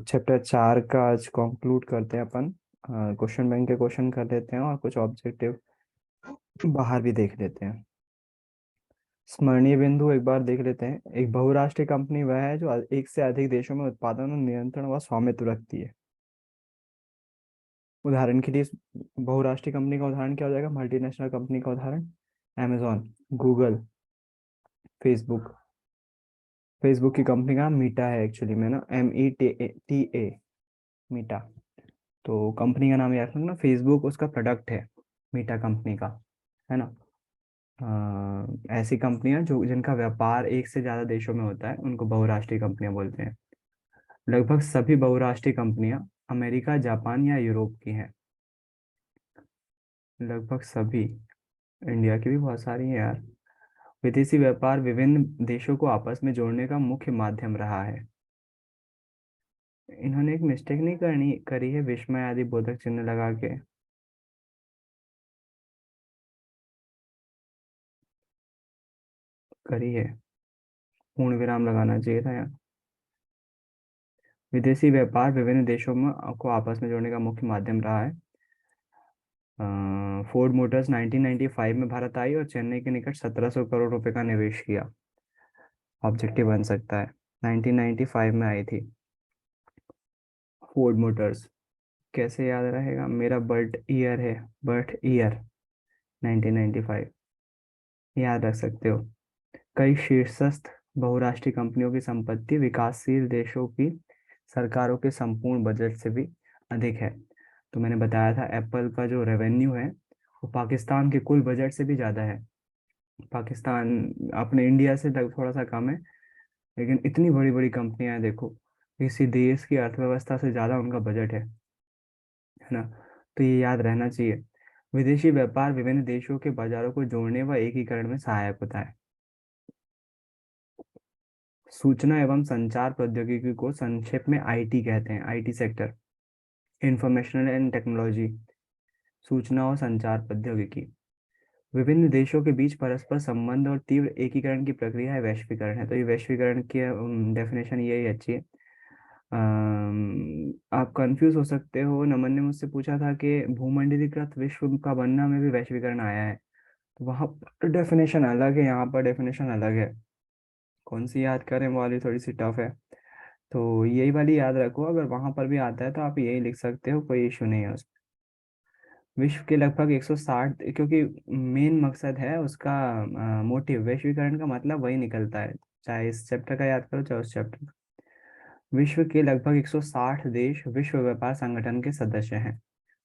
Chapter 4 का आज conclude करते हैं अपन। क्वेश्चन बैंक के क्वेश्चन कर लेते हैं और कुछ ऑब्जेक्टिव बाहर भी देख लेते हैं। स्मरणीय बिंदु एक बार देख लेते हैं। एक बहुराष्ट्रीय कंपनी वह है जो एक से अधिक देशों में उत्पादन और नियंत्रण व स्वामित्व रखती है। उदाहरण के लिए बहुराष्ट्रीय कंपनी का उदाहरण क्या हो जाएगा? मल्टीनेशनल कंपनी का उदाहरण amazon, गूगल, फेसबुक। फेसबुक की कंपनी का नाम मीटा है एक्चुअली में ना, META, मीटा। तो कंपनी का नाम याद रखना। फेसबुक उसका प्रोडक्ट है, मीटा कंपनी का, है ना। ऐसी कंपनियां जो जिनका व्यापार एक से ज़्यादा देशों में होता है उनको बहुराष्ट्रीय कंपनियां बोलते हैं। लगभग सभी बहुराष्ट्रीय कंपनियां अमेरिका, जापान या यूरोप की हैं। लगभग सभी। इंडिया की भी बहुत सारी हैं यार। विदेशी व्यापार विभिन्न देशों को आपस में जोड़ने का मुख्य माध्यम रहा है। इन्होंने एक मिस्टेक नहीं करनी करी है विस्मय आदि बोधक चिन्ह लगा के। करी है, पूर्ण विराम लगाना चाहिए था यहाँ। विदेशी व्यापार विभिन्न देशों में को आपस में जोड़ने का मुख्य माध्यम रहा है। फोर्ड मोटर्स 1995 में भारत आई और चेन्नई के निकट 1700 करोड़ रुपए का निवेश किया। ऑब्जेक्टिव बन सकता है। 1995 में आई थी फोर्ड मोटर्स। कैसे याद रहेगा? मेरा बर्थ ईयर है, बर्थ ईयर 1995, याद रख सकते हो। कई शीर्षस्थ बहुराष्ट्रीय कंपनियों की संपत्ति विकासशील देशों की सरकारों के संपूर्ण बजट से भी अधिक है। तो मैंने बताया था एप्पल का जो रेवेन्यू है वो पाकिस्तान के कुल बजट से भी ज़्यादा है। पाकिस्तान अपने इंडिया से थोड़ा सा कम है, लेकिन इतनी बड़ी बड़ी कंपनियां हैं देखो। किसी देश की अर्थव्यवस्था से ज़्यादा उनका बजट है ना। तो ये याद रहना चाहिए। विदेशी व्यापार विभिन्न देशों के बाजारों को जोड़ने व एकीकरण में सहायक होता है। सूचना एवं संचार प्रौद्योगिकी को संक्षेप में आईटी कहते हैं। IT sector, informational and technology, सूचना और संचार प्रौद्योगिकी। विभिन्न देशों के बीच परस्पर संबंध और तीव्र एकीकरण की प्रक्रिया है वैश्वीकरण है। तो ये वैश्वीकरण की डेफिनेशन यही अच्छी है। आप कंफ्यूज हो सकते हो। नमन ने मुझसे पूछा था कि भूमंडलीकृत विश्व का बनना में भी वैश्वीकरण आया है। तो वहाँ पर डेफिनेशन अलग है, यहाँ पर डेफिनेशन अलग है। कौन सी याद करें? वो वाली थोड़ी सी टफ है, तो यही वाली याद रखो। अगर वहां पर भी आता है तो आप यही लिख सकते हो, कोई इशू नहीं है उसमें। विश्व के लगभग 160, क्योंकि मेन मकसद है उसका, मोटिव वैश्वीकरण का मतलब वही निकलता है, चाहे इस चैप्टर का याद करो चाहे उस चैप्टर का। विश्व के लगभग 160 देश विश्व व्यापार संगठन के सदस्य हैं।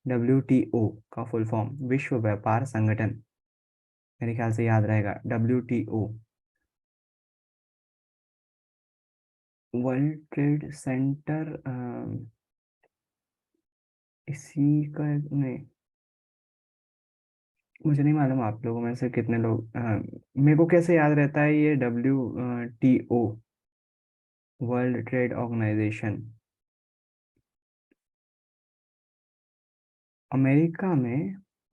WTO का फुल फॉर्म विश्व व्यापार संगठन, मेरे ख्याल से याद रहेगा WTO। वर्ल्ड ट्रेड सेंटर इसी का नहीं, मुझे नहीं मालूम आप लोगों में से कितने लोग, मेरे को कैसे याद रहता है ये WTO, world trade organisation. America में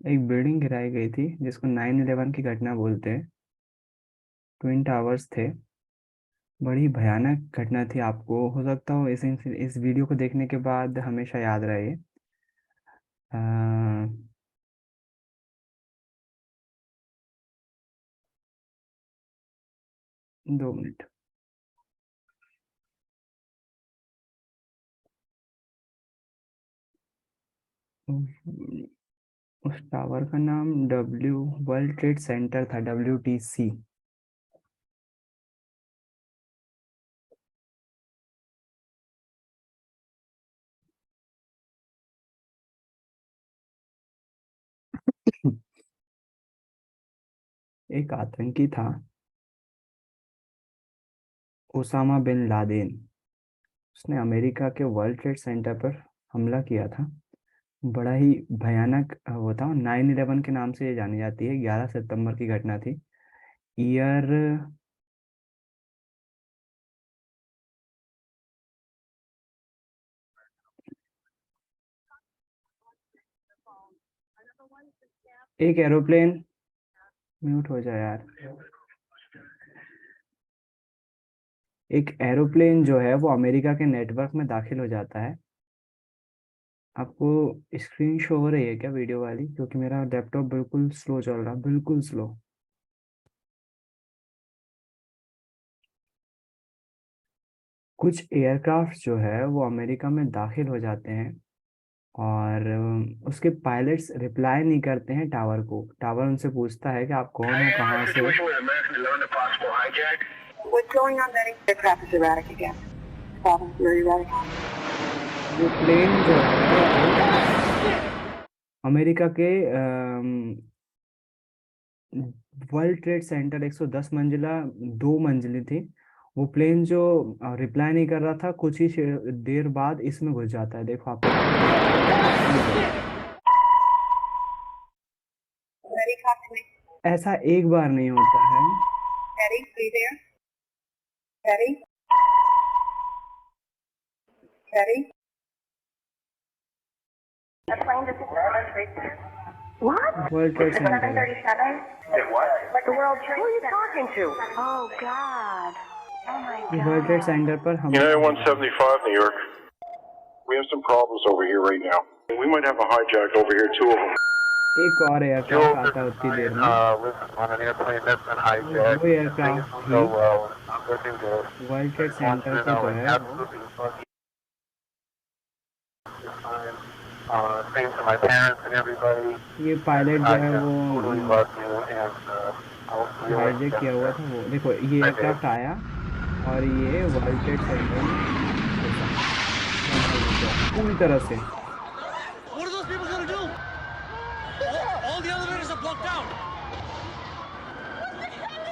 एक बिल्डिंग गिराई गई थी जिसको 9/11 की घटना बोलते हैं। ट्विन टावर्स थे। बड़ी भयानक घटना थी। आपको हो सकता हो इस वीडियो को देखने के बाद हमेशा याद रहे। अ, 2 मिनट। उस टावर का नाम वर्ल्ड ट्रेड सेंटर था, WTC। एक आतंकी था, ओसामा बिन लादेन। उसने अमेरिका के वर्ल्ड ट्रेड सेंटर पर हमला किया था। बड़ा ही भयानक वो था। 9/11 के नाम से ये जानी जाती है। 11 सितंबर की घटना थी। ईयर, 1 एरोप्लेन, म्यूट हो जाए यार। एक एरोप्लेन जो है वो अमेरिका के नेटवर्क में दाखिल हो जाता है। आपको स्क्रीन शो हो रही है क्या वीडियो वाली? क्योंकि मेरा लैपटॉप बिल्कुल स्लो चल रहा, बिल्कुल स्लो। कुछ एयरक्राफ्ट जो है वो अमेरिका में दाखिल हो जाते हैं और उसके पायलट्स रिप्लाई नहीं करते हैं टावर को। टावर उनसे पूछता है कि आप कौन हो, कहाँ से हो। What's going on, Betty? The crap is erratic again. Problems very erratic. वो प्लेन जो है अमेरिका के वर्ल्ड ट्रेड सेंटर 110 मंजिला, 2 मंजिली थी। वो प्लेन जो रिप्लाई नहीं कर रहा था, कुछ ही देर बाद इसमें घुस जाता है। देखो आपको Betty, talk to me. ऐसा एक बार नहीं होता है। Betty, are you there? Betty? Betty? A plane just What? World trade It's centre है। 737? What? The World Trade Who are you talking to? Oh, God. Oh, my ये world trade God. Centre पर हम United 175, New York. We have some problems over here right now. We might have a hijack over here, 2 of them. एक और aircraft आता है उतनी देर में। On an airplane that's been वो hijacked. एयरक्राफ्ट Things थी go well. I'm good to go. World trade Wants centre to पे know जो it's है वो absolutely fucking fine. Same to my parents and everybody. ये पायलट जो I है just वो totally love you and I'll see you hijack किया हुआ था। वो देखो ये एयरक्राफ्ट आया और ये वर्ल्ड ट्रेड सेंटर में घुसा, अंदर घुस गया पूरी तरह से। What are those people gonna do? All the elevators are blocked out.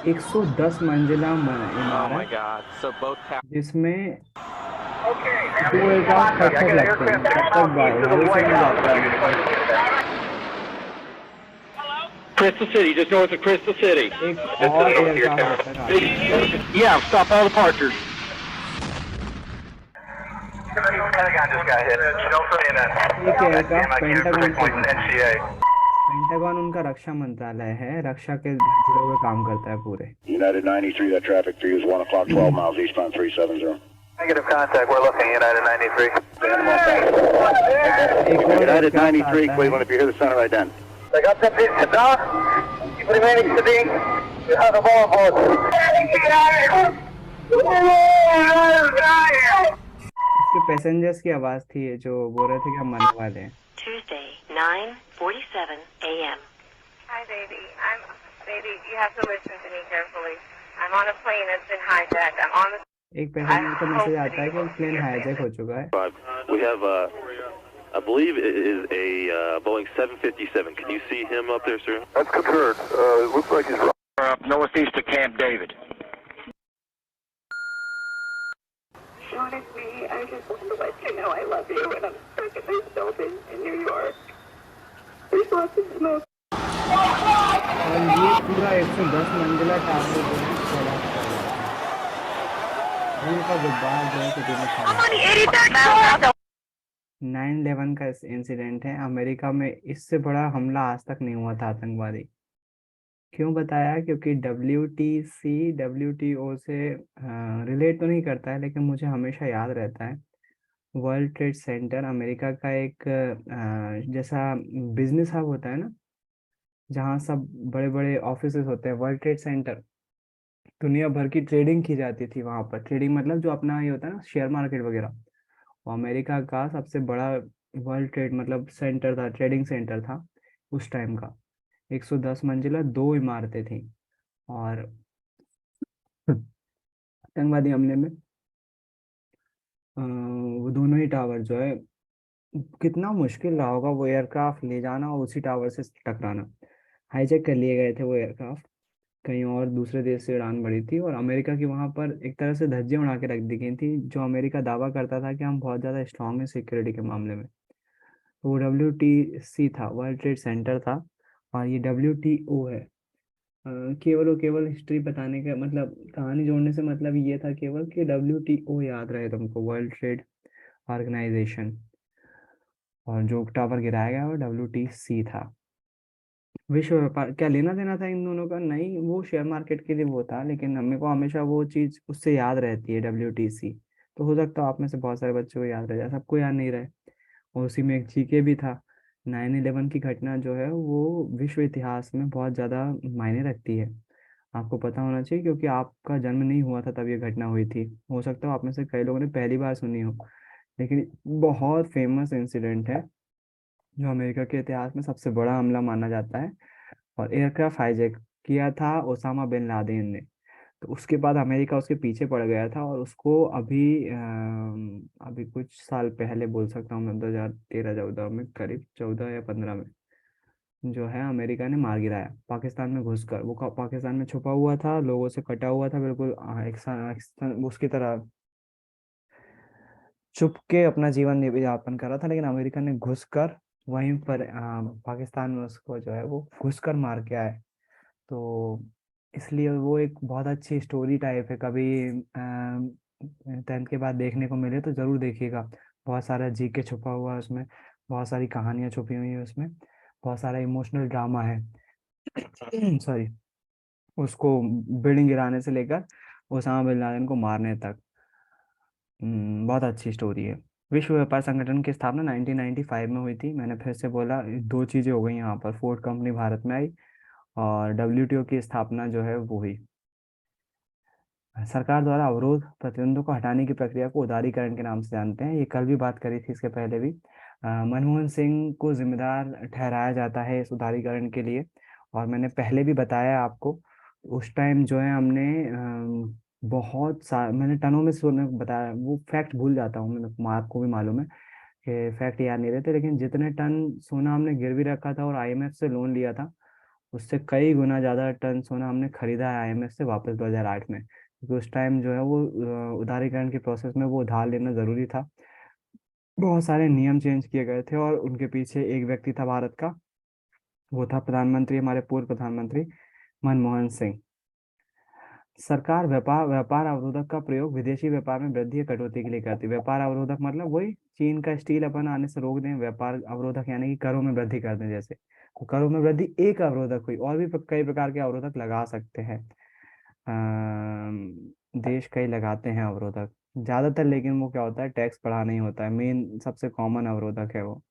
110 मंजिला इमारत God! So both जिसमें 2 एयरक्राफ्ट खट खट लगते हैं, तब तक वायु से नहीं जाता है America. Crystal City, just north of Crystal City. एक और एयरक्राफ्ट जब तक आता है। Yeah, stop all departures. Pentagon just got hit. Don't put me in that. एक एयरक्राफ्ट पेंटागन से Point घुसा। NCA. पेंटागन उनका रक्षा मंत्रालय है, रक्षा के जुड़े हुए काम करता है पूरे। United 93, that traffic for you is 1 o'clock, 12 miles eastbound 370. Negative contact, we're looking, United 93. एक और United एयरक्राफ्ट 93, आता Cleveland, है। if you hear the center, right then. I got that piece of down. Keep remaining steady. You have the ball board. उसके passengers की आवाज थी ये, जो बोल रहे थे कि हम मरने वाले हैं। Tuesday, 9:47 a.m. Hi, baby. Baby, you have to listen to me carefully. I'm on a plane that's been hijacked. I'm on the... एक पैसेंजर को मैसेज आता है कि प्लेन हाईजैक हो चुका है। We have, I believe it is a Boeing 757. Can you see him up there, sir? That's confirmed. It looks like he's Up northeast of Camp David. Sean, it's me. I just want to let you know I love you, and I'm stuck in this building in New York. There's lots of smoke. और ये पूरा 110 मंजिला tower जो है collapse कर रहा है। उनका गुब्बारा जो है किसी ने खाया। 9/11 का इंसिडेंट है। अमेरिका में इससे बड़ा हमला आज तक नहीं हुआ था आतंकवादी। क्यों बताया? क्योंकि WTO से रिलेट तो नहीं करता है, लेकिन मुझे हमेशा याद रहता है। वर्ल्ड ट्रेड सेंटर अमेरिका का एक जैसा बिजनेस हब होता है ना, जहाँ सब बड़े बड़े ऑफिसेस होते हैं। वर्ल्ड ट्रेड सेंटर दुनिया भर की ट्रेडिंग की जाती थी वहाँ पर। ट्रेडिंग मतलब जो अपना ये होता है ना, शेयर मार्केट वगैरह, वो अमेरिका का सबसे बड़ा वर्ल्ड ट्रेड मतलब सेंटर था, ट्रेडिंग सेंटर था उस टाइम का। 110 मंजिला, 2 इमारतें थी। और आतंकवादी हमले में वो दोनों ही टावर जो है, कितना मुश्किल रहा होगा वो एयरक्राफ्ट ले जाना और उसी टावर से टकराना। हाईजैक कर लिए गए थे वो एयरक्राफ्ट, कहीं और दूसरे देश से उड़ान भरी थी और अमेरिका की वहां पर एक तरह से धज्जियां उड़ा के रख दी गई थी। जो अमेरिका दावा करता था कि हम बहुत ज़्यादा स्ट्रांग हैं सिक्योरिटी के मामले में। तो वो WTC था, वर्ल्ड ट्रेड सेंटर था, और ये WTO है। केवल और केवल हिस्ट्री बताने का मतलब, कहानी जोड़ने से मतलब ये था केवल कि WTO याद रहे तुमको, वर्ल्ड ट्रेड ऑर्गेनाइजेशन। और जो टावर गिराया गया वो WTC था। विश्व व्यापार क्या लेना देना था इन दोनों का? नहीं, वो शेयर मार्केट के लिए वो था, लेकिन हमें को हमेशा वो चीज उससे याद रहती है, WTC। तो हो सकता है आप में से बहुत सारे बच्चों को याद रह जाए, सबको याद नहीं रहे। और उसी में एक GK भी था। 9/11 की घटना जो है वो विश्व इतिहास में बहुत ज़्यादा मायने रखती है। आपको पता होना चाहिए, क्योंकि आपका जन्म नहीं हुआ था तब ये घटना हुई थी। हो सकता है आप में से कई लोगों ने पहली बार सुनी हो, लेकिन बहुत फेमस इंसिडेंट है, जो अमेरिका के इतिहास में सबसे बड़ा हमला माना जाता है। और एयरक्राफ्ट हाईजैक किया था ओसामा बिन लादेन ने। तो उसके बाद अमेरिका उसके पीछे पड़ गया था, और उसको अभी कुछ साल पहले बोल सकता हूँ मैं, 2013-14 में, करीब 14 या 15 में, जो है अमेरिका ने मार गिराया पाकिस्तान में घुसकर। वो पाकिस्तान में छुपा हुआ था, लोगों से कटा हुआ था बिल्कुल, उसकी तरह चुप के अपना जीवन यापन कर रहा था, लेकिन अमेरिका ने घुसकर वहीं पर पाकिस्तान में उसको जो है वो घुसकर मार के आए। तो इसलिए वो एक बहुत अच्छी स्टोरी टाइप है, कभी 10th के बाद देखने को मिले तो ज़रूर देखिएगा। बहुत सारा GK छुपा हुआ है उसमें, बहुत सारी कहानियाँ छुपी हुई है उसमें, बहुत सारा इमोशनल ड्रामा है। सॉरी। उसको बिल्डिंग गिराने से लेकर ओसामा बिन लादेन को मारने तक। बहुत अच्छी स्टोरी है। विश्व व्यापार संगठन की स्थापना 1995 में हुई थी। मैंने फिर से बोला, दो चीज़ें हो गई यहाँ पर, फोर्ड कंपनी भारत में आई, और WTO की स्थापना जो है वो हुई। सरकार द्वारा अवरोध प्रतिबंधों को हटाने की प्रक्रिया को उदारीकरण के नाम से जानते हैं। ये कल भी बात करी थी, इसके पहले भी। मनमोहन सिंह को जिम्मेदार ठहराया जाता है इस उदारीकरण के लिए। और मैंने पहले भी बताया आपको, उस टाइम जो है हमने बहुत सा, मैंने टनों में सोने बताया, वो फैक्ट भूल जाता हूँ मैं, आपको भी मालूम है कि फैक्ट याद नहीं रहते, लेकिन जितने टन सोना हमने गिरवी रखा था और IMF से लोन लिया था, उससे कई गुना ज़्यादा टन सोना हमने खरीदा है IMF से वापस 2008 में, क्योंकि उस टाइम जो है वो उदारीकरण के प्रोसेस में वो उधार लेना ज़रूरी था। बहुत सारे नियम चेंज किए गए थे, और उनके पीछे एक व्यक्ति था भारत का, वो था प्रधानमंत्री, हमारे पूर्व प्रधानमंत्री मनमोहन सिंह। सरकार व्यापार व्यापार अवरोधक का प्रयोग विदेशी व्यापार में वृद्धि या कटौती के लिए करती है। व्यापार अवरोधक मतलब वही, चीन का स्टील अपन आने से रोक दें। व्यापार अवरोधक यानी कि करों में वृद्धि कर दें, जैसे। तो करों में वृद्धि एक अवरोधक हुई, और भी कई प्रकार के अवरोधक लगा सकते हैं। देश कई लगाते हैं अवरोधक ज्यादातर, लेकिन वो क्या होता है, टैक्स बढ़ाना ही होता है, मेन सबसे कॉमन अवरोधक है वो।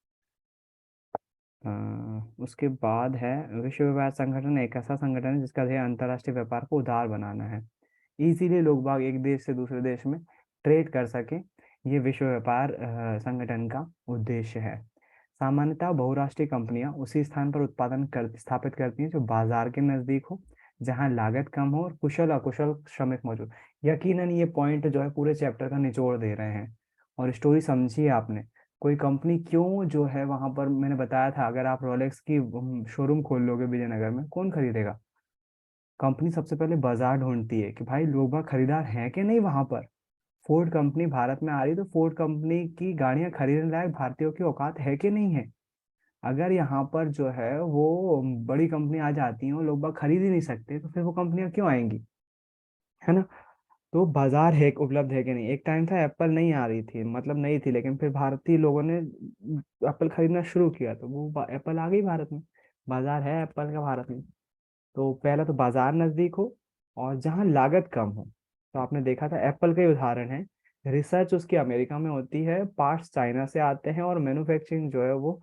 उसके बाद है, विश्व व्यापार संगठन एक ऐसा संगठन है जिसका ध्येय अंतर्राष्ट्रीय व्यापार को उदार बनाना है। इसीलिए लोग बाग एक देश से दूसरे देश में ट्रेड कर सके, ये विश्व व्यापार संगठन का उद्देश्य है। सामान्यतः बहुराष्ट्रीय कंपनियां उसी स्थान पर उत्पादन स्थापित करती हैं जो बाजार के नजदीक हो, जहां लागत कम हो और कुशल अकुशल श्रमिक मौजूद। यकीनन ये पॉइंट जो है पूरे चैप्टर का निचोड़ दे रहे हैं। और स्टोरी समझिए आपने, कोई कंपनी क्यों जो है वहां पर, मैंने बताया था, अगर आप रोलेक्स की शोरूम खोल लोगे विजयनगर में, कौन खरीदेगा? कंपनी सबसे पहले बाजार ढूंढती है कि भाई लोग बाग खरीदार हैं कि नहीं वहां पर। फोर्ड कंपनी भारत में आ रही, तो फोर्ड कंपनी की गाड़ियां खरीदने लायक भारतीयों की औकात है कि नहीं है? अगर यहाँ पर जो है वो बड़ी कंपनी आ जाती हैं और लोग बाग खरीद ही नहीं सकते, तो फिर वो कंपनियां क्यों आएंगी? है ना? तो बाजार है, उपलब्ध है कि नहीं। एक टाइम था एप्पल नहीं आ रही थी, मतलब नहीं थी, लेकिन फिर भारतीय लोगों ने एप्पल खरीदना शुरू किया, तो वो एप्पल आ गई भारत में। बाजार है एप्पल का भारत में। तो पहला तो बाजार नजदीक हो, और जहाँ लागत कम हो। तो आपने देखा था एप्पल का ही उदाहरण है, रिसर्च उसकी अमेरिका में होती है, पार्ट्स चाइना से आते हैं, और मैन्युफैक्चरिंग जो है वो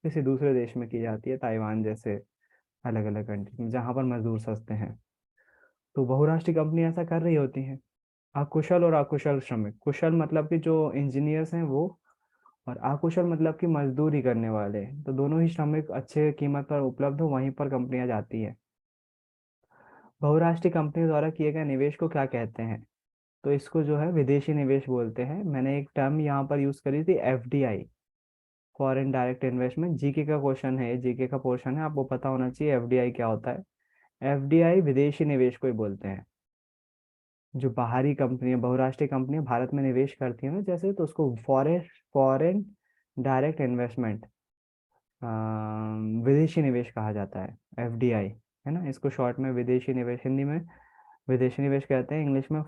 किसी दूसरे देश में की जाती है, ताइवान जैसे अलग अलग कंट्री में, जहाँ पर मजदूर सस्ते हैं। तो बहुराष्ट्रीय कंपनी ऐसा कर रही होती हैं। अकुशल और अकुशल श्रमिक, कुशल मतलब कि जो इंजीनियर्स हैं वो, और अकुशल मतलब कि मजदूरी करने वाले, तो दोनों ही श्रमिक अच्छे कीमत पर उपलब्ध हो, वहीं पर कंपनियां जाती है। बहुराष्ट्रीय कंपनी द्वारा किए गए निवेश को क्या कहते हैं? तो इसको जो है विदेशी निवेश बोलते हैं। मैंने एक टर्म यहाँ पर यूज करी थी, FDI, foreign direct investment. GK का क्वेश्चन है, GK का पोर्शन है, आपको पता होना चाहिए FDI क्या होता है। FDI विदेशी निवेश को ही बोलते हैं। जो बाहरी कंपनियां, बहुराष्ट्रीय कंपनियां भारत में निवेश करती हैं ना, जैसे, तो उसको फॉरेन डायरेक्ट इन्वेस्टमेंट, विदेशी निवेश कहा जाता है, FDI। है ना? इसको शॉर्ट में विदेशी निवेश, हिंदी में विदेशी निवेश कहते हैं, इंग्लिश में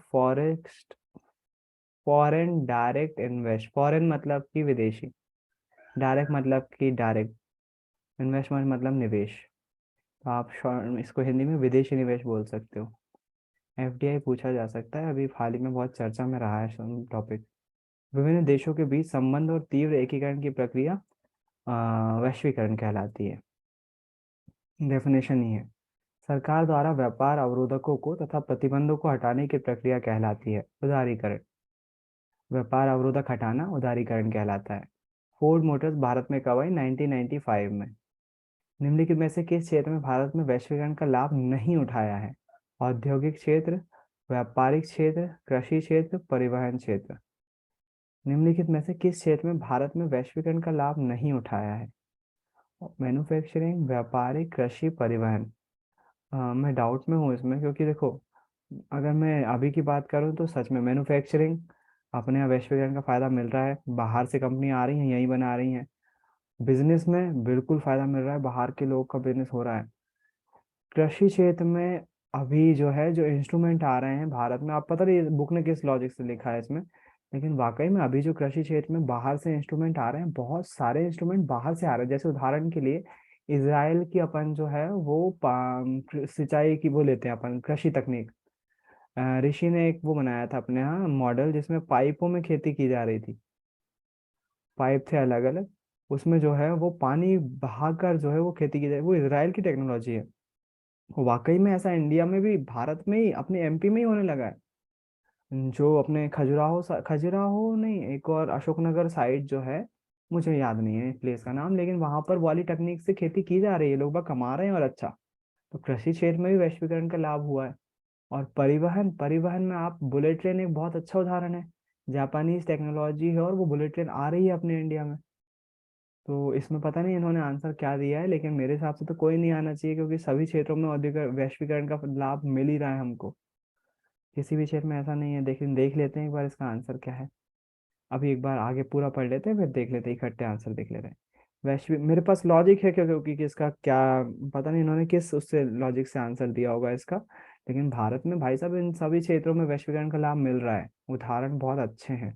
फॉरेन डायरेक्ट इन्वेस्ट। फॉरेन मतलब कि विदेशी, डायरेक्ट मतलब कि डायरेक्ट, इन्वेस्टमेंट मतलब निवेश। तो आप इसको हिंदी में विदेशी निवेश बोल सकते हो। एफडीआई पूछा जा सकता है, अभी हाल ही में बहुत चर्चा में रहा है टॉपिक। विभिन्न देशों के बीच संबंध और तीव्र एकीकरण की प्रक्रिया वैश्वीकरण कहलाती है। डेफिनेशन ही है, सरकार द्वारा व्यापार अवरोधकों को तथा प्रतिबंधों को हटाने की प्रक्रिया कहलाती है उदारीकरण। व्यापार अवरोधक हटाना उदारीकरण कहलाता है। फोर्ड मोटर्स भारत में कब आई? 1995 में। निम्नलिखित में से किस क्षेत्र में भारत में वैश्वीकरण का लाभ नहीं उठाया है? औद्योगिक क्षेत्र, व्यापारिक क्षेत्र, कृषि क्षेत्र, परिवहन क्षेत्र। निम्नलिखित में से किस क्षेत्र में भारत में वैश्वीकरण का लाभ नहीं उठाया है? मैन्युफैक्चरिंग, व्यापारिक, कृषि, परिवहन। मैं डाउट में हूँ इसमें, क्योंकि देखो, अगर मैं अभी की बात करूँ तो सच में मैन्युफैक्चरिंग अपने यहाँ वैश्वीकरण का फायदा मिल रहा है, बाहर से कंपनी आ रही हैं यहीं बना रही हैं। बिजनेस में बिल्कुल फायदा मिल रहा है, बाहर के लोग का बिजनेस हो रहा है। कृषि क्षेत्र में अभी जो है, जो इंस्ट्रूमेंट आ रहे हैं भारत में, आप पता नहीं बुक ने किस लॉजिक से लिखा है इसमें, लेकिन वाकई में अभी जो कृषि क्षेत्र में बाहर से इंस्ट्रूमेंट आ रहे हैं, बहुत सारे इंस्ट्रूमेंट बाहर से आ रहे हैं। जैसे उदाहरण के लिए इसराइल की अपन जो है वो सिंचाई की वो लेते हैं अपन, कृषि तकनीक। ऋषि ने एक वो बनाया था अपने यहाँ मॉडल, जिसमें पाइपों में खेती की जा रही थी। पाइप थे अलग अलग, उसमें जो है वो पानी बहाकर जो है वो खेती की जाए, वो इसराइल की टेक्नोलॉजी है। वाकई में ऐसा इंडिया में भी, भारत में ही, अपने एमपी में ही होने लगा है। जो अपने खजुराहो नहीं, एक और अशोकनगर साइड जो है, मुझे याद नहीं है प्लेस का नाम, लेकिन वहां पर वाली टेक्निक से खेती की जा रही है, लोग बाग कमा रहे हैं और अच्छा। तो कृषि क्षेत्र में भी वैश्वीकरण का लाभ हुआ है। और परिवहन, परिवहन में आप बुलेट ट्रेन एक बहुत अच्छा उदाहरण है। जापानीज टेक्नोलॉजी है और वो बुलेट ट्रेन आ रही है अपने इंडिया में। तो इसमें पता नहीं इन्होंने आंसर क्या दिया है, लेकिन मेरे हिसाब से तो कोई नहीं आना चाहिए, क्योंकि सभी क्षेत्रों में औद्योगिक वैश्वीकरण का लाभ मिल ही रहा है हमको। किसी भी क्षेत्र में ऐसा नहीं है। देख लेते हैं एक बार इसका आंसर क्या है। अभी एक बार आगे पूरा पढ़ लेते हैं, फिर देख लेते हैं, इकट्ठे आंसर देख लेते हैं। वैश्विक, मेरे पास लॉजिक है, क्योंकि इसका क्या, पता नहीं इन्होंने किस उससे लॉजिक से आंसर दिया होगा इसका। लेकिन भारत में भाई साहब इन सभी क्षेत्रों में वैश्वीकरण का लाभ मिल रहा है, उदाहरण बहुत अच्छे हैं।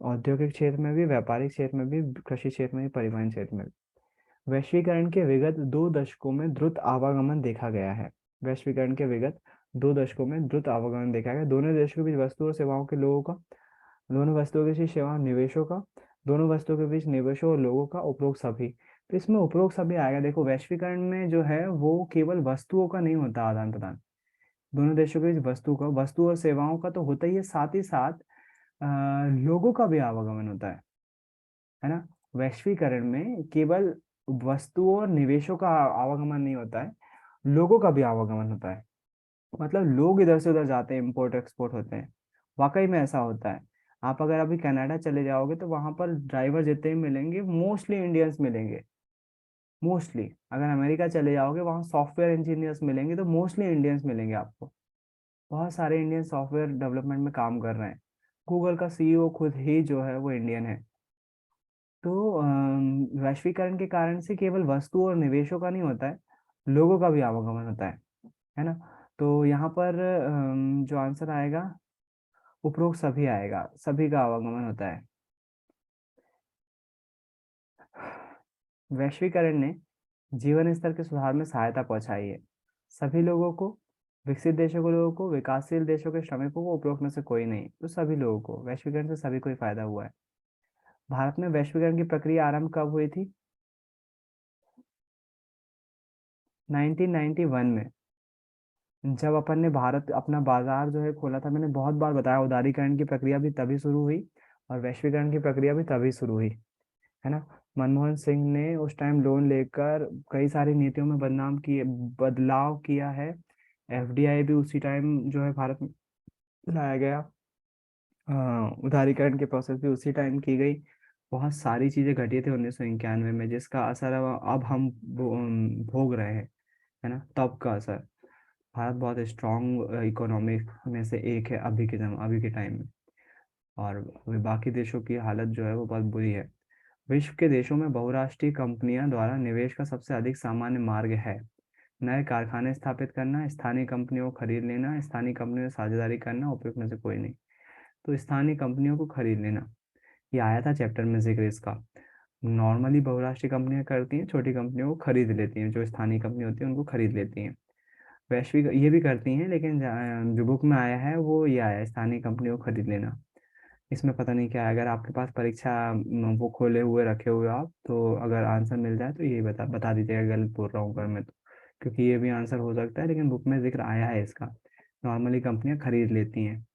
औद्योगिक क्षेत्र में भी, व्यापारिक क्षेत्र में भी, कृषि क्षेत्र में भी, परिवहन क्षेत्र में भी। वैश्वीकरण के विगत 2 दशकों में द्रुत आवागमन देखा गया है। वैश्वीकरण के विगत 2 दशकों में द्रुत आवागमन देखा गया। दोनों देशों के बीच वस्तु और सेवाओं के लोगों का, दोनों वस्तुओं के बीच सेवा निवेशों का, दोनों वस्तुओं के बीच निवेशों और लोगों का, उपरोक्त सभी। तो इसमें उपरोक्त सभी आएगा। देखो, वैश्वीकरण में जो है वो केवल वस्तुओं का नहीं होता आदान प्रदान, दोनों देशों के बीच वस्तु और सेवाओं का तो होता ही है, साथ ही साथ लोगों का भी आवागमन होता है ना। वैश्वीकरण में केवल वस्तुओं और निवेशों का आवागमन नहीं होता है, लोगों का भी आवागमन होता है। मतलब लोग इधर से उधर जाते हैं, इम्पोर्ट एक्सपोर्ट होते हैं। वाकई में ऐसा होता है। आप अगर अभी कनाडा चले जाओगे तो वहां पर ड्राइवर जितने भी मिलेंगे, मोस्टली इंडियंस मिलेंगे। मोस्टली, अगर अमेरिका चले जाओगे वहाँ सॉफ्टवेयर इंजीनियर्स मिलेंगे तो मोस्टली इंडियंस मिलेंगे आपको। बहुत सारे इंडियन सॉफ्टवेयर डेवलपमेंट में काम कर रहे हैं। गूगल का सीईओ खुद ही जो है वो इंडियन है। तो वैश्वीकरण के कारण से केवल वस्तु और निवेशों का नहीं होता है, लोगों का भी आवागमन होता है ना। तो यहाँ पर जो आंसर आएगा, उपरोक्त सभी आएगा, सभी का आवागमन होता है। वैश्वीकरण ने जीवन स्तर के सुधार में सहायता पहुंचाई है। सभी लोगों को, विकसित देशों के लोगों को, विकासशील देशों के श्रमिकों को, उपरोक्त में से कोई नहीं, तो सभी लोगों को वैश्वीकरण से सभी को ही फायदा हुआ है। भारत में वैश्वीकरण की प्रक्रिया आरंभ कब हुई थी? 1991 में, जब अपन ने भारत अपना बाजार जो है खोला था। मैंने बहुत बार बताया, उदारीकरण की प्रक्रिया भी तभी शुरू हुई और वैश्वीकरण की प्रक्रिया भी तभी शुरू हुई, है ना। मनमोहन सिंह ने उस टाइम लोन लेकर कई सारी नीतियों में बदलाव किया है। एफडीआई भी उसी टाइम जो है भारत में लाया गया। उदारीकरण की प्रोसेस भी उसी टाइम की गई। बहुत सारी चीजें घटी थी 1991 में, जिसका असर अब हम भोग रहे हैं, है ना, तब का असर। भारत बहुत स्ट्रांग इकोनॉमिक में से एक है अभी के टाइम में। और अभी बाकी देशों की हालत जो है वो बहुत बुरी है। विश्व के देशों में बहुराष्ट्रीय कंपनियां द्वारा निवेश का सबसे अधिक सामान्य मार्ग है नए कारखाने स्थापित करना, स्थानीय कंपनियों को खरीद लेना, स्थानीय कंपनियों से साझेदारी करना, उपयोग में से कोई नहीं। तो स्थानीय कंपनियों को खरीद लेना, ये आया था चैप्टर में जिक्र इसका। नॉर्मली बहुराष्ट्रीय कंपनियां करती हैं, छोटी कंपनियों को खरीद लेती हैं, जो स्थानीय कंपनी होती है उनको खरीद लेती हैं। वैश्विक ये भी करती हैं, लेकिन जो बुक में आया है वो ये आया है, स्थानीय कंपनियों को खरीद लेना। इसमें पता नहीं क्या है, अगर आपके पास परीक्षा वो खोले हुए रखे हुए आप, तो अगर आंसर मिल जाए तो ये बता बता दीजिएगा, गलत बोल रहा हूँ अगर मैं तो, क्योंकि ये भी आंसर हो सकता है, लेकिन बुक में जिक्र आया है इसका। नॉर्मली कंपनियां खरीद लेती हैं।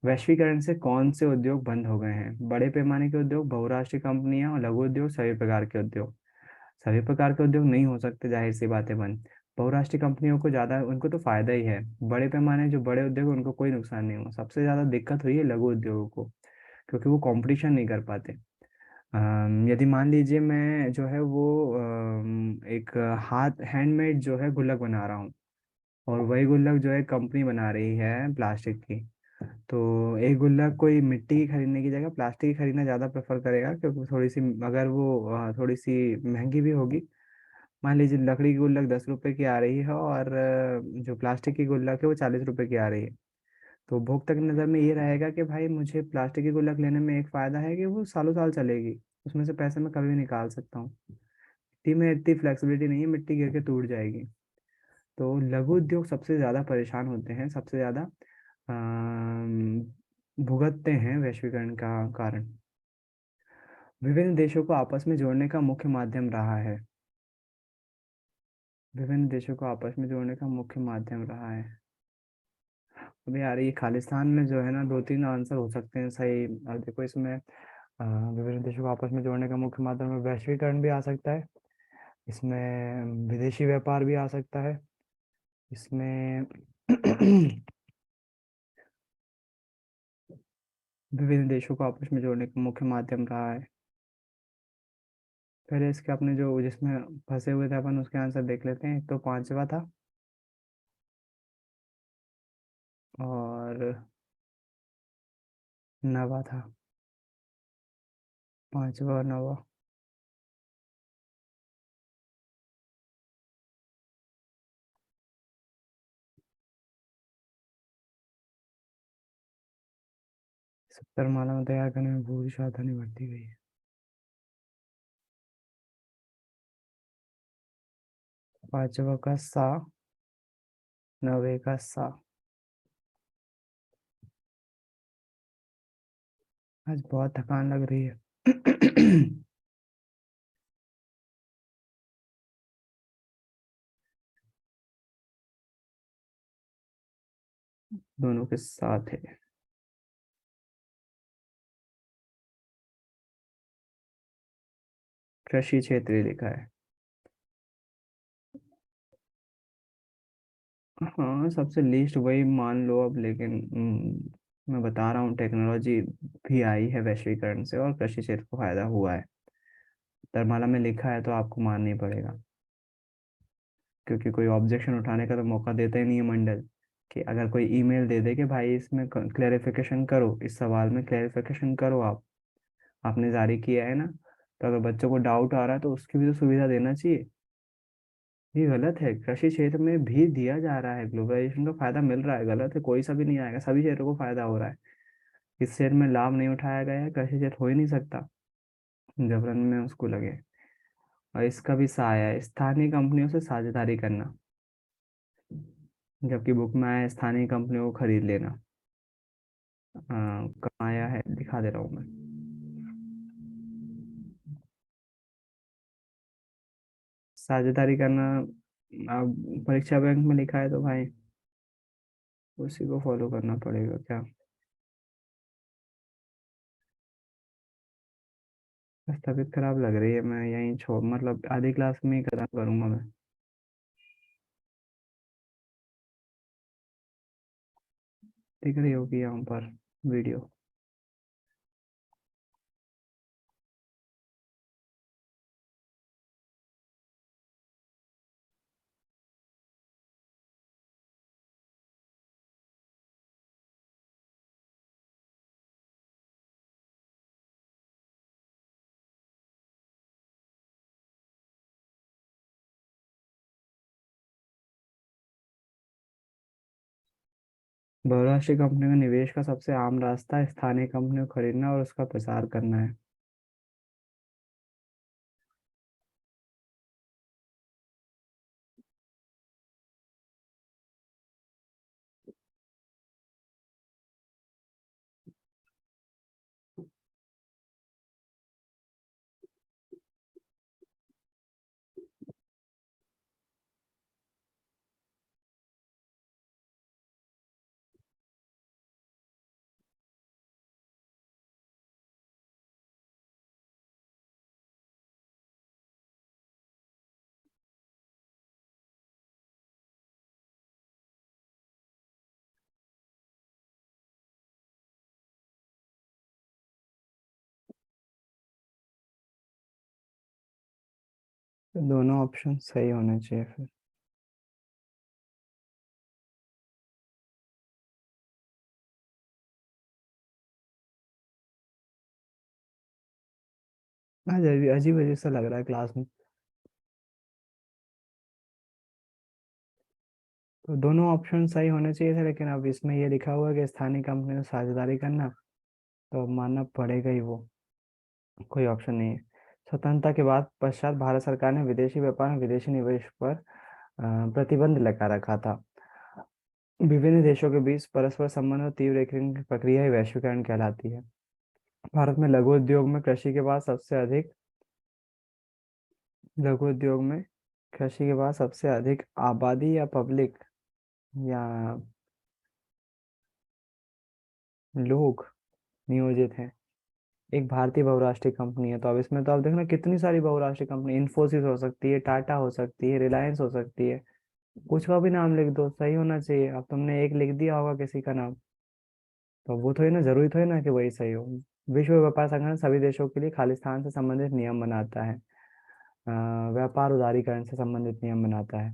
वैश्वीकरण से कौन से उद्योग बंद हो गए हैं? बड़े पैमाने के उद्योग, बहुराष्ट्रीय कंपनियां और लघु उद्योग, सभी प्रकार के उद्योग। सभी प्रकार के उद्योग नहीं हो सकते, जाहिर सी बात है बंद। बहुराष्ट्रीय कंपनियों को ज़्यादा, उनको तो फायदा ही है। बड़े पैमाने जो बड़े उद्योग हैं, उनको कोई नुकसान नहीं हुआ। सबसे ज़्यादा दिक्कत हुई है लघु उद्योगों को, क्योंकि वो कंपटीशन नहीं कर पाते। यदि मान लीजिए मैं जो है वो एक हाथ हैंडमेड जो है गुल्लक बना रहा हूँ, और वही गुल्लक जो है कंपनी बना रही है प्लास्टिक की, तो एक गुल्लक कोई मिट्टी की खरीदने की जगह प्लास्टिक की खरीदना ज़्यादा प्रेफर करेगा, क्योंकि थोड़ी सी, अगर वो थोड़ी सी महंगी भी होगी। मान लीजिए लकड़ी की गुल्लक 10 रुपए की आ रही है, और जो प्लास्टिक की गुल्लक है वो 40 रुपए की आ रही है। तो उपभोक्ता की नज़र में ये रहेगा कि भाई मुझे प्लास्टिक की गुल्लक लेने में एक फ़ायदा है कि वो सालों साल चलेगी, उसमें से पैसे मैं कभी भी निकाल सकता हूँ। मिट्टी में इतनी फ्लेक्सिबिलिटी नहीं है, मिट्टी गिर के टूट जाएगी। तो लघु उद्योग सबसे ज़्यादा परेशान होते हैं, सबसे ज़्यादा भुगतते हैं वैश्वीकरण का कारण। विभिन्न देशों को आपस में जोड़ने का मुख्य माध्यम रहा है। विभिन्न देशों को आपस में जोड़ने का मुख्य माध्यम रहा है। अभी यार ये खालिस्तान में जो है ना, 2-3 आंसर हो सकते हैं सही। और देखो इसमें विभिन्न देशों को आपस में जोड़ने का मुख्य माध्यम में वैश्वीकरण भी आ सकता है, इसमें विदेशी व्यापार भी आ सकता है, इसमें विभिन्न देशों को आपस में जोड़ने का मुख्य माध्यम रहा है। पहले इसके अपने जो जिसमें फंसे हुए थे अपन, उसके आंसर देख लेते हैं। एक तो पांचवा था, और नवा था। पांचवा और नवा। सत्तर माला में तैयार करने में पूरी सावधानी बरती गई है। पांचवा का सा, नवे का सा। आज बहुत थकान लग रही है। दोनों के साथ है। कृषि क्षेत्र ही लिखा है। हाँ, सबसे लीस्ट वही मान लो अब, लेकिन मैं बता रहा हूँ, टेक्नोलॉजी भी आई है वैश्वीकरण से, और कृषि क्षेत्र को फायदा हुआ है। तरमाला में लिखा है तो आपको मानना ही पड़ेगा, क्योंकि कोई ऑब्जेक्शन उठाने का तो मौका देता ही नहीं है मंडल, कि अगर कोई ईमेल दे दे कि भाई इसमें क्लेरिफिकेशन करो, इस सवाल में क्लेरिफिकेशन करो आप, आपने जारी किया है ना, तो अगर बच्चों को डाउट आ रहा है तो उसकी भी तो सुविधा देना चाहिए। ये गलत है, कृषि क्षेत्र में भी दिया जा रहा है, ग्लोबलाइजेशन का फायदा मिल रहा है, गलत है, कोई सा भी नहीं आएगा, सभी क्षेत्रों को फायदा हो रहा है। इस क्षेत्र में लाभ नहीं उठाया गया है, कृषि क्षेत्र हो ही नहीं सकता जबरन में उसको लगे। और इसका भी सा आया है, स्थानीय कंपनियों से साझेदारी करना, जबकि बुक में आया है स्थानीय कंपनियों को खरीद लेना। कहाँ आया है दिखा दे रहा हूँ मैं। साझेदारी करना, अब परीक्षा बैंक में लिखा है तो भाई उसी को फॉलो करना पड़ेगा क्या। बस तबीयत खराब लग रही है, मैं यहीं छोड़, मतलब आधी क्लास में ही खत्म करूंगा मैं। दिख रही होगी यहाँ पर वीडियो। बहुराष्ट्रीय कंपनियों का निवेश का सबसे आम रास्ता स्थानीय कंपनियों को खरीदना और उसका प्रसार करना है। दोनों ऑप्शन सही होने चाहिए फिर। आज अजीब अजीब अजीब सा लग रहा है क्लास में। तो दोनों ऑप्शन सही होने चाहिए थे, लेकिन अब इसमें ये लिखा हुआ है कि स्थानीय कंपनी में साझेदारी करना, तो अब मानना पड़ेगा ही वो। कोई ऑप्शन नहीं है। स्वतंत्रता के बाद पश्चात भारत सरकार ने विदेशी व्यापार में विदेशी निवेश पर प्रतिबंध लगा रखा था। विभिन्न देशों के बीच परस्पर संबंध और तीव्र एकीकरण की प्रक्रिया ही वैश्वीकरण कहलाती है। भारत में लघु उद्योग में कृषि के बाद सबसे अधिक लघु उद्योग में कृषि के बाद सबसे अधिक आबादी या पब्लिक या लोग नियोजित हैं। एक भारतीय बहुराष्ट्रीय कंपनी है, तो अब इसमें तो आप देखना कितनी सारी बहुराष्ट्रीय कंपनी, इन्फोसिस हो सकती है, टाटा हो सकती है, रिलायंस हो सकती है। कुछ का भी नाम लिख दो, सही होना चाहिए। अब तुमने एक लिख दिया होगा किसी का नाम, तो वो थोड़ी ना जरूरी थोड़ी ना कि वही सही हो। विश्व व्यापार संगठन सभी देशों के लिए खालिस्तान से संबंधित नियम बनाता है। व्यापार उदारीकरण से संबंधित नियम बनाता है।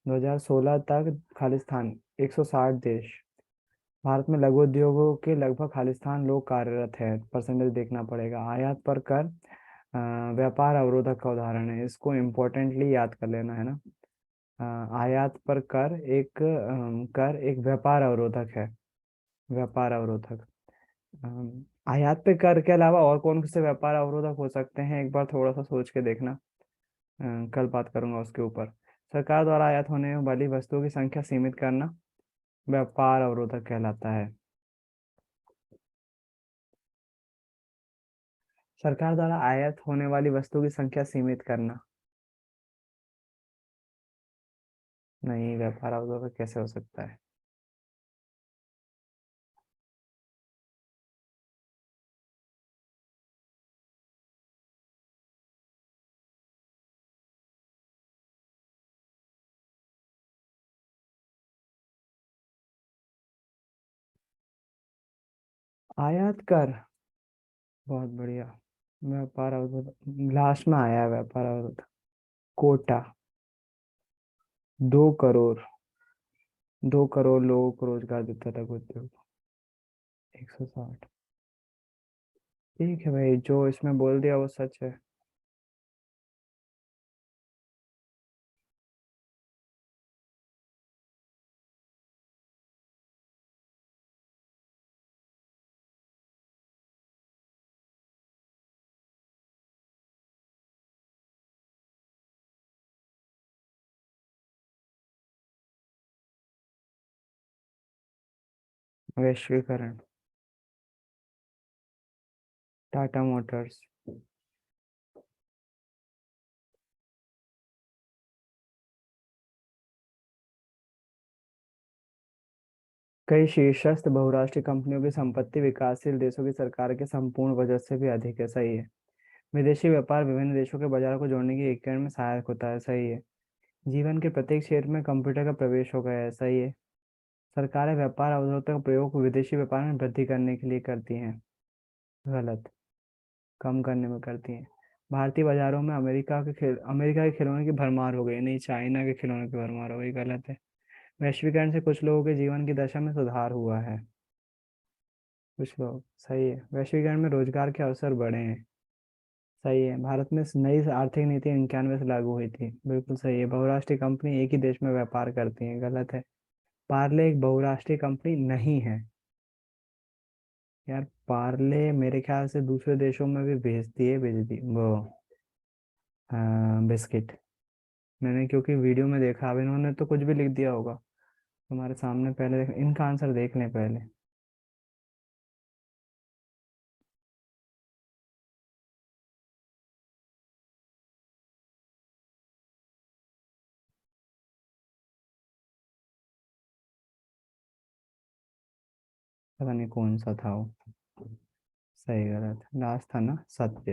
2016 तक खालिस्तान 160 देश। भारत में लघु उद्योगों के लगभग खालिस्तान लोग कार्यरत है, परसेंटेज देखना पड़ेगा। आयात पर कर व्यापार अवरोधक का उदाहरण है, इसको इम्पोर्टेंटली याद कर लेना है ना। आयात पर कर एक व्यापार अवरोधक है। व्यापार अवरोधक। आयात पे कर के अलावा और कौन से व्यापार अवरोधक हो सकते हैं, एक बार थोड़ा सा सोच के देखना। कल बात करूंगा उसके ऊपर। सरकार द्वारा आयात होने वाली वस्तुओं की संख्या सीमित करना व्यापार अवरोधक कहलाता है। सरकार द्वारा आयात होने वाली वस्तुओं की संख्या सीमित करना। नहीं, व्यापार अवरोधक कैसे हो सकता है। आयात कर, बहुत बढ़िया। व्यापार अवरोधक लास्ट में आया है, व्यापार अवरोधक। कोटा। 2 करोड़, 2 करोड़ लोगों को रोजगार देता था उद्योग। 160। ठीक है भाई, जो इसमें बोल दिया वो सच है। वैश्वीकरण। टाटा मोटर्स। कई शीर्षस्थ बहुराष्ट्रीय कंपनियों की संपत्ति विकासशील देशों की सरकार के संपूर्ण बजट से भी अधिक है, सही है। विदेशी व्यापार विभिन्न देशों के बाजारों को जोड़ने की एकीकरण में सहायक होता है, सही है। जीवन के प्रत्येक क्षेत्र में कंप्यूटर का प्रवेश हो गया है, सही है। सरकारें व्यापार अवरोधों का प्रयोग विदेशी व्यापार में वृद्धि करने के लिए करती हैं, गलत। कम करने में करती हैं। भारतीय बाजारों में अमेरिका के खिलौनों की भरमार हो गई, नहीं चाइना के खिलौनों की भरमार हो गई, गलत है। वैश्वीकरण से कुछ लोगों के जीवन की दशा में सुधार हुआ है, कुछ लोग, सही है। वैश्वीकरण में रोजगार के अवसर बढ़े हैं, सही है। भारत में नई आर्थिक नीति 91 से लागू हुई थी, बिल्कुल सही है। बहुराष्ट्रीय कंपनी एक ही देश में व्यापार करती है, गलत है। पार्ले एक बहुराष्ट्रीय कंपनी नहीं है। यार पार्ले मेरे ख्याल से दूसरे देशों में भी भेजती है, बिजली वो बिस्किट। मैंने क्योंकि वीडियो में देखा, अब इन्होंने तो कुछ भी लिख दिया होगा तुम्हारे सामने। पहले इनका आंसर देख लें पहले। पता नहीं कौन सा था वो। सही गलत लास्ट था ना, सत्य।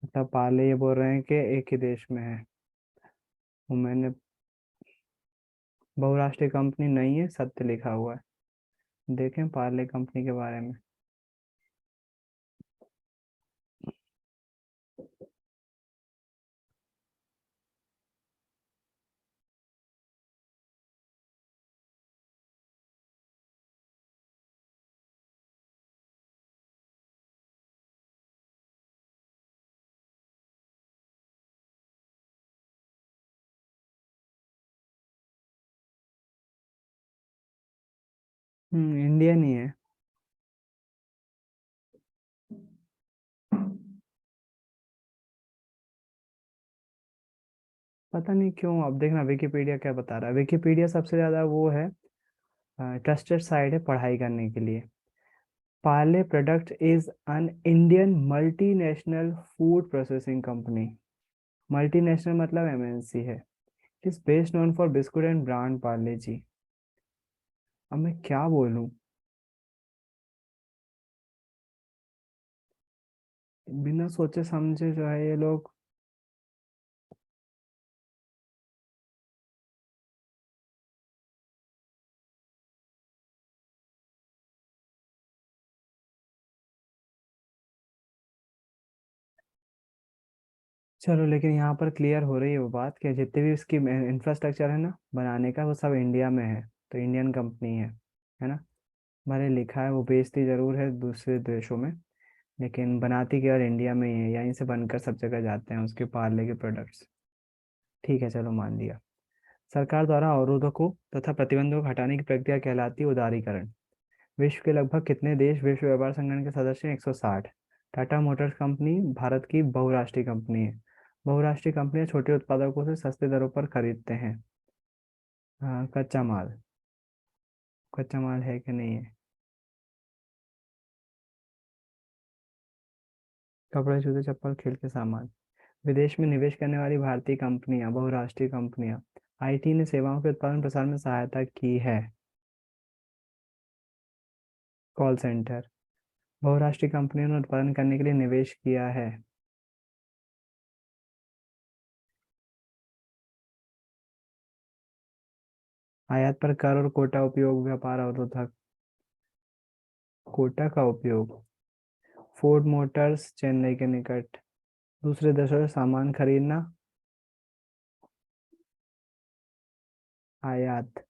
मतलब पार्ले ये बोल रहे हैं कि एक ही देश में है। वो मैंने बहुराष्ट्रीय कंपनी नहीं है, सत्य लिखा हुआ है। देखें पार्ले कंपनी के बारे में। इंडियन ही है। पता नहीं क्यों, अब देखना विकिपीडिया क्या बता रहा है। विकिपीडिया सबसे ज्यादा वो है, ट्रस्टेड साइट है पढ़ाई करने के लिए। Parle product is an Indian multinational food processing company. Multinational मतलब एमएनसी है। Is best known for biscuit and brand Parle G. अब मैं क्या बोलूं, बिना सोचे समझे जो है ये लोग। चलो, लेकिन यहाँ पर क्लियर हो रही है वो बात कि जितने भी इसकी इंफ्रास्ट्रक्चर है ना बनाने का, वो सब इंडिया में है, तो इंडियन कंपनी है ना। मैंने लिखा है वो बेचती जरूर है दूसरे देशों में, लेकिन बनाती केवल इंडिया में ही है, यहीं से बनकर सब जगह जाते हैं उसके पार्ले के प्रोडक्ट्स। ठीक है, चलो मान लिया। सरकार द्वारा अवरोधकों तथा प्रतिबंधों को हटाने की प्रक्रिया कहलाती है उदारीकरण। विश्व के लगभग कितने देश विश्व व्यापार संगठन के सदस्य हैं? 160। टाटा मोटर्स कंपनी भारत की बहुराष्ट्रीय कंपनी है। बहुराष्ट्रीय कंपनियां छोटे उत्पादकों से सस्ते दरों पर खरीदते हैं। हाँ, कच्चा माल। कच्चा माल है कि नहीं है? कपड़े, जूते, चप्पल, खेल के सामान। विदेश में निवेश करने वाली भारतीय कंपनियां, बहुराष्ट्रीय कंपनियां। आईटी ने सेवाओं के उत्पादन प्रसार में सहायता की है। Call centre. बहुराष्ट्रीय कंपनियों ने उत्पादन करने के लिए निवेश किया है। आयात पर कर और कोटा उपयोग, व्यापार अवरोधक। कोटा का उपयोग। फोर्ड मोटर्स चेन्नई के निकट। दूसरे देशों से सामान खरीदना। आयात।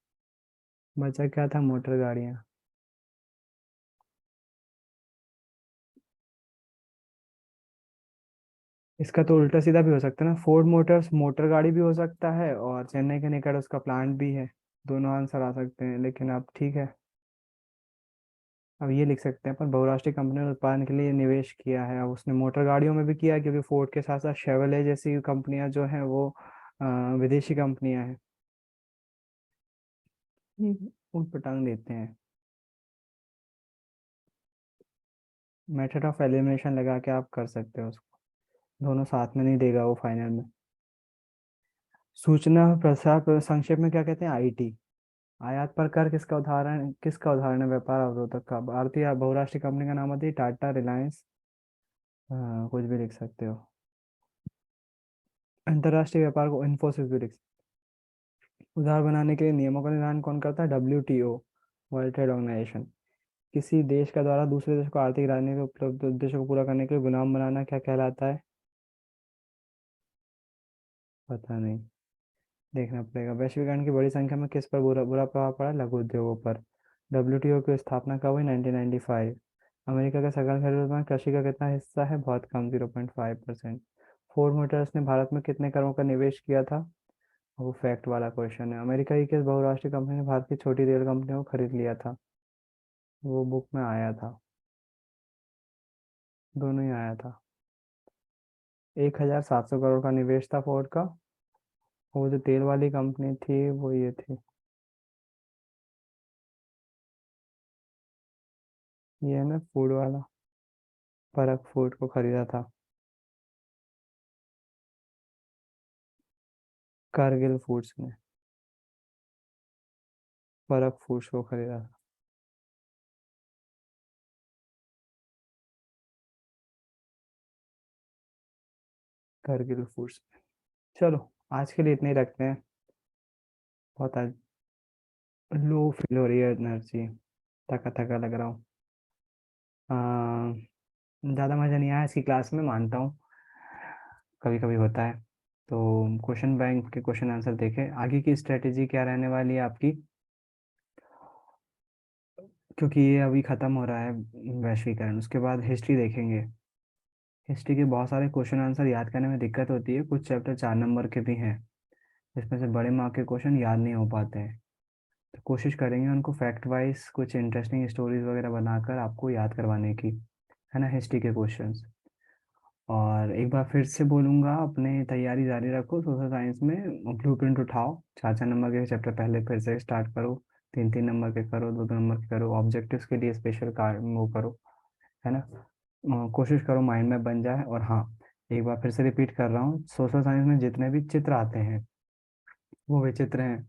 बचा क्या था? मोटर गाड़ियां। इसका तो उल्टा सीधा भी हो सकता है ना, फोर्ड मोटर्स मोटर गाड़ी भी हो सकता है और चेन्नई के निकट उसका प्लांट भी है। दोनों आंसर आ सकते हैं, लेकिन अब ठीक है। अब ये लिख सकते हैं, पर बहुराष्ट्रीय कंपनी ने उत्पादन के लिए निवेश किया है। अब उसने मोटर गाड़ियों में भी किया है, क्योंकि फोर्ड के साथ साथ शेवरले जैसी कंपनियां जो हैं वो विदेशी कंपनियां हैं। उन पटांग देते हैं। मेथड ऑफ एलिमिनेशन लगा के आप कर सकते हो उसको। दोनों साथ में नहीं देगा वो फाइनल में। सूचना और प्रसार संक्षेप में क्या कहते हैं? आईटी। आयात पर कर किसका उदाहरण है? व्यापार अवरोधक का। भारतीय बहुराष्ट्रीय कंपनी का नाम होती है टाटा, रिलायंस। कुछ भी लिख सकते हो। अंतर्राष्ट्रीय व्यापार को इन्फोसिस भी लिख। उधार बनाने के लिए नियमों का निर्धारण कौन करता है? WTO, world trade organisation. किसी देश का द्वारा दूसरे देश को आर्थिक राजनीतिक उपलब्ध उद्देश्यों को पूरा करने के लिए गुलाम बनाना क्या कहलाता है? पता नहीं, देखना पड़ेगा। वैश्वीकरण की बड़ी संख्या में किस पर बुरा बुरा प्रभाव पड़ा? लघु उद्योगों पर। WTO की स्थापना कब हुई? 1995। अमेरिका का सकल घरेलू उत्पादन कृषि का कितना हिस्सा है? बहुत कम, 0.5%। फोर्ड मोटर्स ने भारत में कितने करोड़ का निवेश किया था? वो फैक्ट वाला क्वेश्चन है। अमेरिका की किस बहुराष्ट्रीय कंपनी ने भारत की छोटी रेल कंपनियों को खरीद लिया था? वो बुक में आया था। दोनों ही आया था। 1,700 करोड़ का निवेश था फोर्ड का। वो जो तेल वाली कंपनी थी वो ये थी, ये है ना फूड वाला। परख फूड को खरीदा था। कारगिल फूड्स ने परख फूड्स को खरीदा था। कारगिल फूड्स। चलो, आज के लिए इतने ही रखते हैं। बहुत आज लो फील हो रही है, एनर्जी, थका थका लग रहा हूँ। ज़्यादा मज़ा नहीं आया इसकी क्लास में, मानता हूँ, कभी कभी होता है। तो क्वेश्चन बैंक के क्वेश्चन आंसर देखें। आगे की स्ट्रेटेजी क्या रहने वाली है आपकी, क्योंकि ये अभी ख़त्म हो रहा है वैश्वीकरण, उसके बाद हिस्ट्री देखेंगे। हिस्ट्री के बहुत सारे क्वेश्चन आंसर याद करने में दिक्कत होती है, कुछ चैप्टर 4 नंबर के भी हैं, जिसमें से बड़े मार्क के क्वेश्चन याद नहीं हो पाते हैं। तो कोशिश करेंगे उनको फैक्ट वाइज कुछ इंटरेस्टिंग स्टोरीज वगैरह बनाकर आपको याद करवाने की, है ना, हिस्ट्री के क्वेश्चंस। और एक बार फिर से बोलूँगा, अपने तैयारी जारी रखो, सोशल साइंस में ब्लूप्रिंट उठाओ, 4 नंबर के चैप्टर पहले फिर से स्टार्ट करो, 3 नंबर के करो, 2 नंबर के करो, ऑब्जेक्टिव्स के लिए स्पेशल कार्ड वो करो, है ना। कोशिश करो माइंड में बन जाए। और हाँ, एक बार फिर से रिपीट कर रहा हूँ, सोशल साइंस में जितने भी चित्र आते हैं वो विचित्र हैं,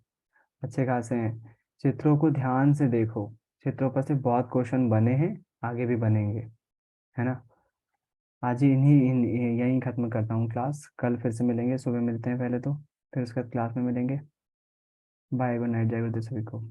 अच्छे खासे हैं। चित्रों को ध्यान से देखो, चित्रों पर से बहुत क्वेश्चन बने हैं, आगे भी बनेंगे, है ना। आज ही यहीं ख़त्म करता हूँ क्लास, कल फिर से मिलेंगे, सुबह मिलते हैं पहले तो, फिर उसके बाद क्लास में मिलेंगे। बाय, गुड नाइट, जय गुरुदेव सभी को।